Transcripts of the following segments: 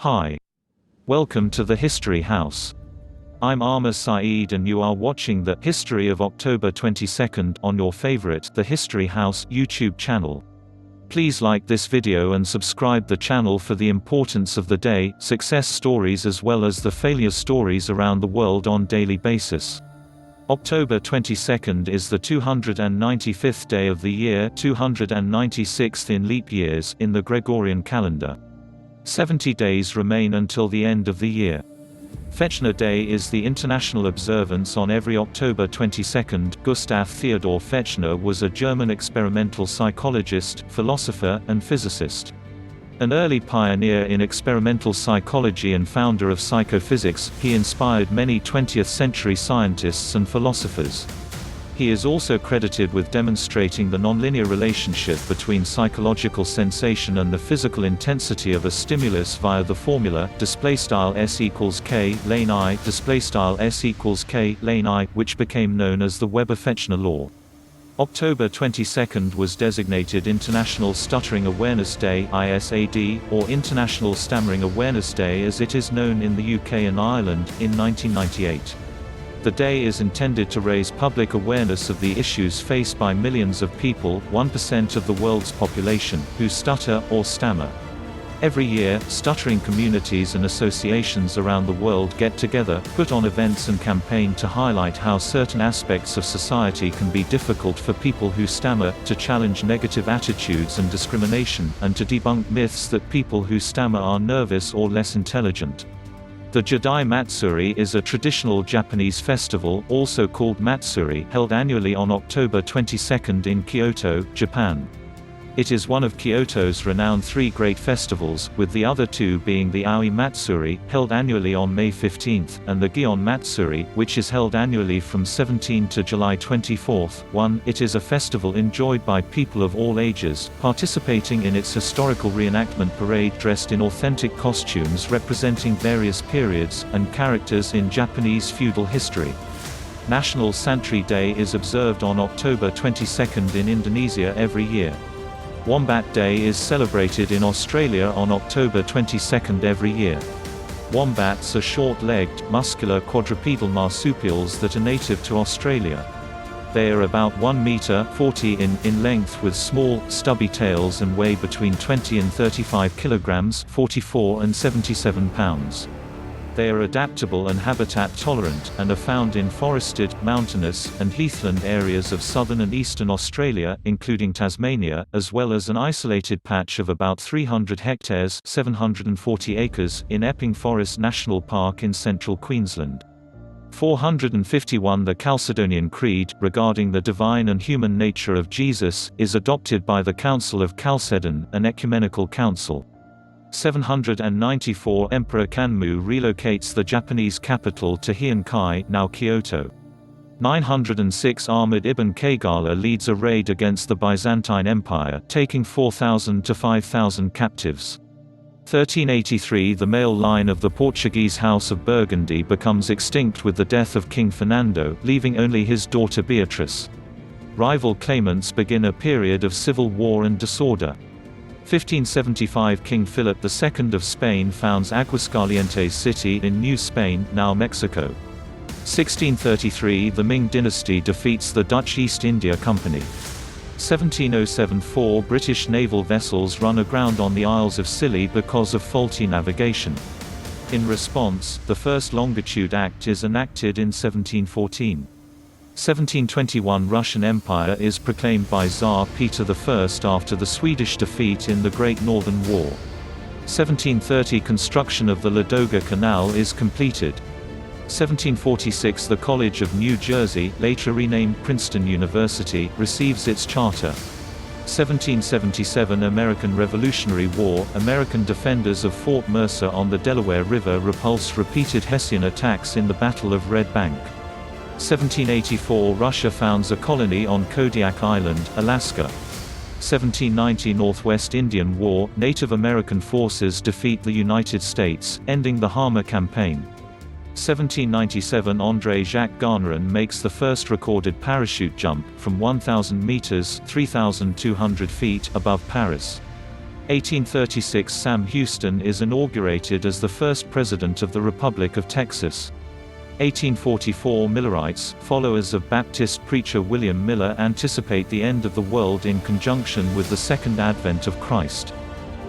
Hi. Welcome to the History House. I'm Arma Saeed and you are watching the History of October 22nd on your favorite The History House YouTube channel. Please like this video and subscribe the channel for the importance of the day, success stories as well as the failure stories around the world on daily basis. October 22nd is the 295th day of the year, 296th in leap years in the Gregorian calendar. 70 days remain until the end of the year. Fechner Day is the international observance on every October 22. Gustav Theodor Fechner was a German experimental psychologist, philosopher, and physicist. An early pioneer in experimental psychology and founder of psychophysics, he inspired many 20th-century scientists and philosophers. He is also credited with demonstrating the nonlinear relationship between psychological sensation and the physical intensity of a stimulus via the formula S equals K lane I S equals K lane I, which became known as the Weber-Fechner law. October 22 was designated International Stuttering Awareness Day (ISAD), or International Stammering Awareness Day as it is known in the UK and Ireland, in 1998. The day is intended to raise public awareness of the issues faced by millions of people, 1% of the world's population, who stutter or stammer. Every year, stuttering communities and associations around the world get together, put on events and campaign to highlight how certain aspects of society can be difficult for people who stammer, to challenge negative attitudes and discrimination, and to debunk myths that people who stammer are nervous or less intelligent. The Jidai Matsuri is a traditional Japanese festival, also called Matsuri, held annually on October 22 in Kyoto, Japan. It is one of Kyoto's renowned three great festivals, with the other two being the Aoi Matsuri, held annually on May 15, and the Gion Matsuri, which is held annually from 17 to July 24. It is a festival enjoyed by people of all ages, participating in its historical reenactment parade dressed in authentic costumes representing various periods and characters in Japanese feudal history. National Santri Day is observed on October 22 in Indonesia every year. Wombat Day is celebrated in Australia on October 22 every year. Wombats are short-legged, muscular quadrupedal marsupials that are native to Australia. They are about 1 meter (40 in length with small, stubby tails and weigh between 20 and 35 kilograms (44 and 77 pounds). They are adaptable and habitat-tolerant, and are found in forested, mountainous, and heathland areas of southern and eastern Australia, including Tasmania, as well as an isolated patch of about 300 hectares (740 acres) in Epping Forest National Park in central Queensland. 451 The Chalcedonian Creed, regarding the divine and human nature of Jesus, is adopted by the Council of Chalcedon, an ecumenical council. 794 Emperor Kanmu relocates the Japanese capital to Heian-kai, now Kyoto. 906 Ahmad ibn Kaygala leads a raid against the Byzantine Empire, taking 4,000 to 5,000 captives. 1383 The male line of the Portuguese House of Burgundy becomes extinct with the death of King Fernando, leaving only his daughter Beatrice. Rival claimants begin a period of civil war and disorder. 1575 King Philip II of Spain founds Aguascalientes city in New Spain, now Mexico. 1633 The Ming dynasty defeats the Dutch East India Company. 1707 4 British naval vessels run aground on the Isles of Scilly because of faulty navigation. In response, the First Longitude Act is enacted in 1714. 1721 Russian Empire is proclaimed by Tsar Peter I after the Swedish defeat in the Great Northern War. 1730 Construction of the Ladoga Canal is completed. 1746 The College of New Jersey, later renamed Princeton University, receives its charter. 1777 American Revolutionary War, American defenders of Fort Mercer on the Delaware River repulse repeated Hessian attacks in the Battle of Red Bank. 1784 Russia founds a colony on Kodiak Island, Alaska. 1790 Northwest Indian War, Native American forces defeat the United States, ending the Hama Campaign. 1797 André Jacques Garnerin makes the first recorded parachute jump, from 1,000 meters (3,200 feet) above Paris. 1836 Sam Houston is inaugurated as the first President of the Republic of Texas. 1844 Millerites, followers of Baptist preacher William Miller, anticipate the end of the world in conjunction with the Second Advent of Christ.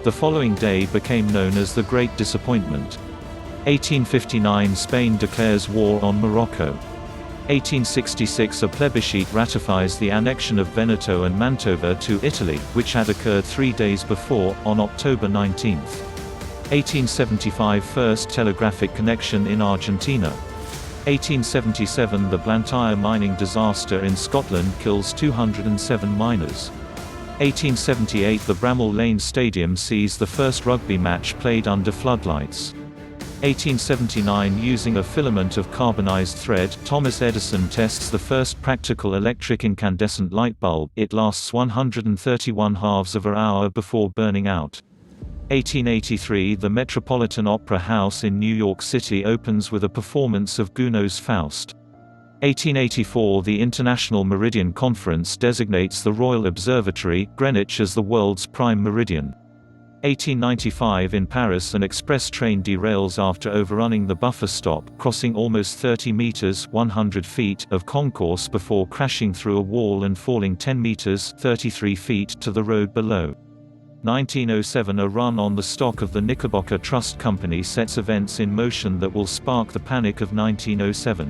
The following day became known as the Great Disappointment. 1859 Spain declares war on Morocco. 1866 A plebiscite ratifies the annexion of Veneto and Mantova to Italy, which had occurred 3 days before, on October 19. 1875 First telegraphic connection in Argentina. 1877 The Blantyre mining disaster in Scotland kills 207 miners. 1878 The Bramall Lane Stadium sees the first rugby match played under floodlights. 1879 Using a filament of carbonized thread, Thomas Edison tests the first practical electric incandescent light bulb. It lasts 131 halves of an hour before burning out. 1883 The Metropolitan Opera House in New York City opens with a performance of Gounod's Faust. 1884 The International Meridian Conference designates the Royal Observatory, Greenwich, as the world's prime meridian. 1895 In Paris an express train derails after overrunning the buffer stop, crossing almost 30 meters (100 feet) of concourse before crashing through a wall and falling 10 meters (33 feet) to the road below. 1907 A run on the stock of the Knickerbocker Trust Company sets events in motion that will spark the Panic of 1907.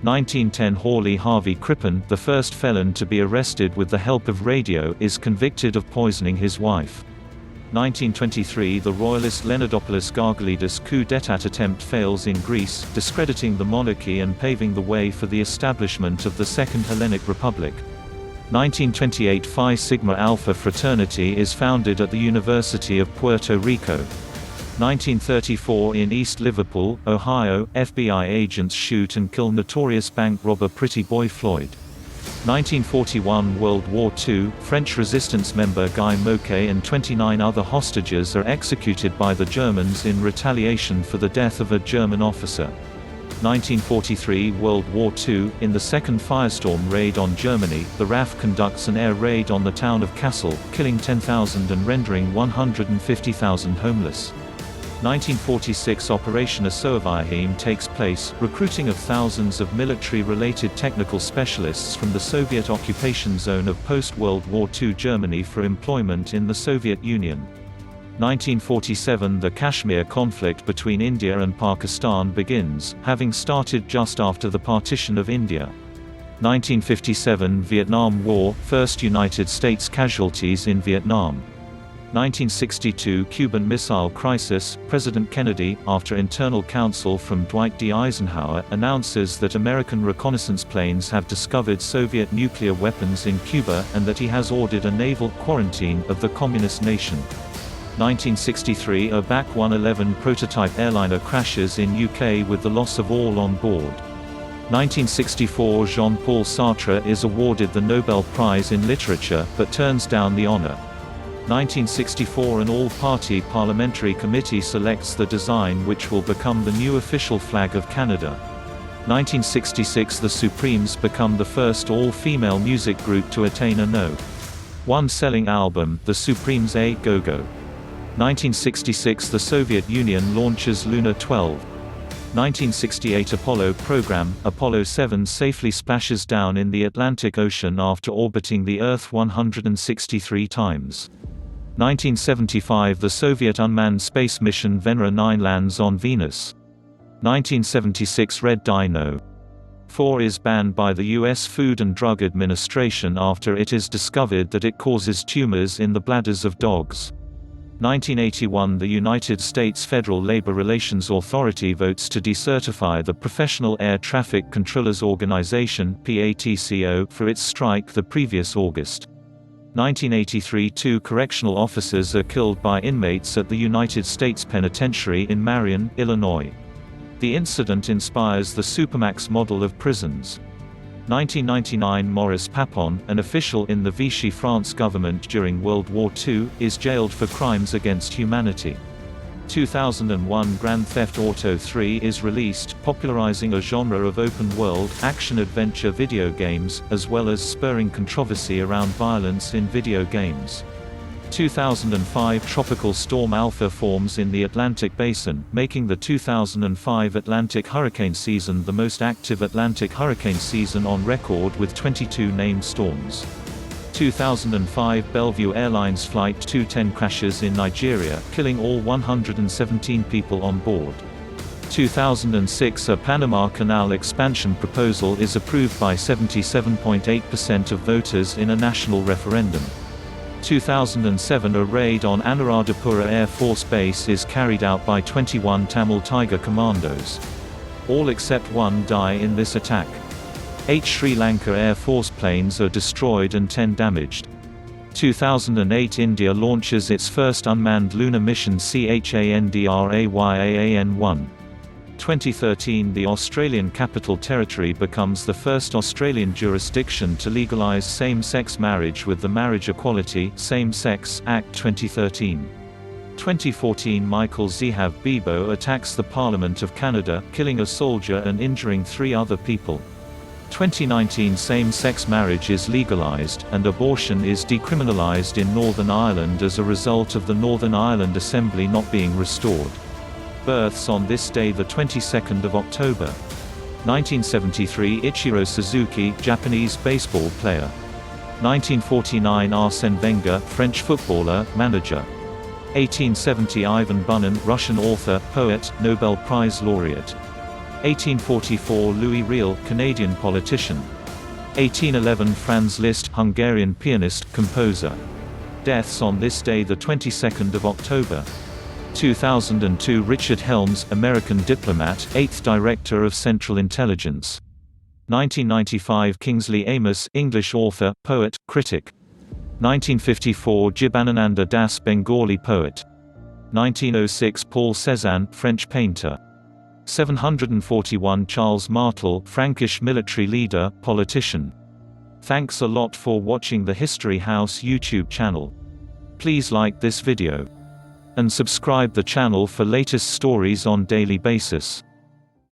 1910 Hawley Harvey Crippen, the first felon to be arrested with the help of radio, is convicted of poisoning his wife. 1923 The royalist Leonardopoulos Gargalidis coup d'état attempt fails in Greece, discrediting the monarchy and paving the way for the establishment of the Second Hellenic Republic. 1928 Phi Sigma Alpha fraternity is founded at the University of Puerto Rico. 1934 In East Liverpool, Ohio, FBI agents shoot and kill notorious bank robber Pretty Boy Floyd. 1941 World War II, French resistance member Guy Moquet and 29 other hostages are executed by the Germans in retaliation for the death of a German officer. 1943 World War II, in the second firestorm raid on Germany, the RAF conducts an air raid on the town of Kassel, killing 10,000 and rendering 150,000 homeless. 1946 Operation Asoavahim takes place, recruiting of thousands of military-related technical specialists from the Soviet occupation zone of post-World War II Germany for employment in the Soviet Union. 1947 The Kashmir conflict between India and Pakistan begins, having started just after the partition of India. 1957 Vietnam War, first United States casualties in Vietnam. 1962 Cuban Missile Crisis, President Kennedy, after internal counsel from Dwight D. Eisenhower, announces that American reconnaissance planes have discovered Soviet nuclear weapons in Cuba, and that he has ordered a naval quarantine of the communist nation. 1963 A BAC 111 prototype airliner crashes in UK with the loss of all on board. 1964 Jean-Paul Sartre is awarded the Nobel Prize in Literature, but turns down the honor. 1964 An all-party parliamentary committee selects the design which will become the new official flag of Canada. 1966 The Supremes become the first all-female music group to attain a No. 1 selling album, The Supremes A Go-Go. 1966 The Soviet Union launches Luna 12. 1968 Apollo program, Apollo 7 safely splashes down in the Atlantic Ocean after orbiting the Earth 163 times. 1975 The Soviet unmanned space mission Venera 9 lands on Venus. 1976 Red Dino 4 is banned by the U.S. Food and Drug Administration after it is discovered that it causes tumors in the bladders of dogs. 1981 The United States Federal Labor Relations Authority votes to decertify the Professional Air Traffic Controllers Organization (PATCO) for its strike the previous August. 1983 Two correctional officers are killed by inmates at the United States Penitentiary in Marion, Illinois. The incident inspires the Supermax model of prisons. 1999 Maurice Papon, an official in the Vichy France government during World War II, is jailed for crimes against humanity. 2001 Grand Theft Auto 3 is released, popularizing a genre of open-world, action-adventure video games, as well as spurring controversy around violence in video games. 2005 Tropical Storm Alpha forms in the Atlantic Basin, making the 2005 Atlantic hurricane season the most active Atlantic hurricane season on record with 22 named storms. 2005 Bellevue Airlines Flight 210 crashes in Nigeria, killing all 117 people on board. 2006 A Panama Canal expansion proposal is approved by 77.8% of voters in a national referendum. 2007 A raid on Anuradhapura Air Force Base is carried out by 21 Tamil Tiger commandos. All except one die in this attack. 8 Sri Lanka Air Force planes are destroyed and 10 damaged. 2008 India launches its first unmanned lunar mission Chandrayaan-1. 2013 The Australian Capital Territory becomes the first Australian jurisdiction to legalise same-sex marriage with the Marriage Equality Same-Sex Act 2013. 2014 Michael Zehav Bibo attacks the Parliament of Canada, killing a soldier and injuring 3 other people. 2019 Same-sex marriage is legalised, and abortion is decriminalised in Northern Ireland as a result of the Northern Ireland Assembly not being restored. Births on this day, the 22nd of October. 1973 Ichiro Suzuki, Japanese baseball player. 1949 Arsène Wenger, French footballer, manager. 1870 Ivan Bunin, Russian author, poet, Nobel Prize laureate. 1844 Louis Riel, Canadian politician. 1811 Franz Liszt, Hungarian pianist, composer. Deaths on this day, the 22nd of October. 2002 Richard Helms, American diplomat, 8th Director of Central Intelligence. 1995 Kingsley Amis, English author, poet, critic. 1954 Jibanananda Das, Bengali poet. 1906 Paul Cézanne, French painter. 741 Charles Martel, Frankish military leader, politician. Thanks a lot for watching the History House YouTube channel. Please like this video and subscribe the channel for latest stories on daily basis.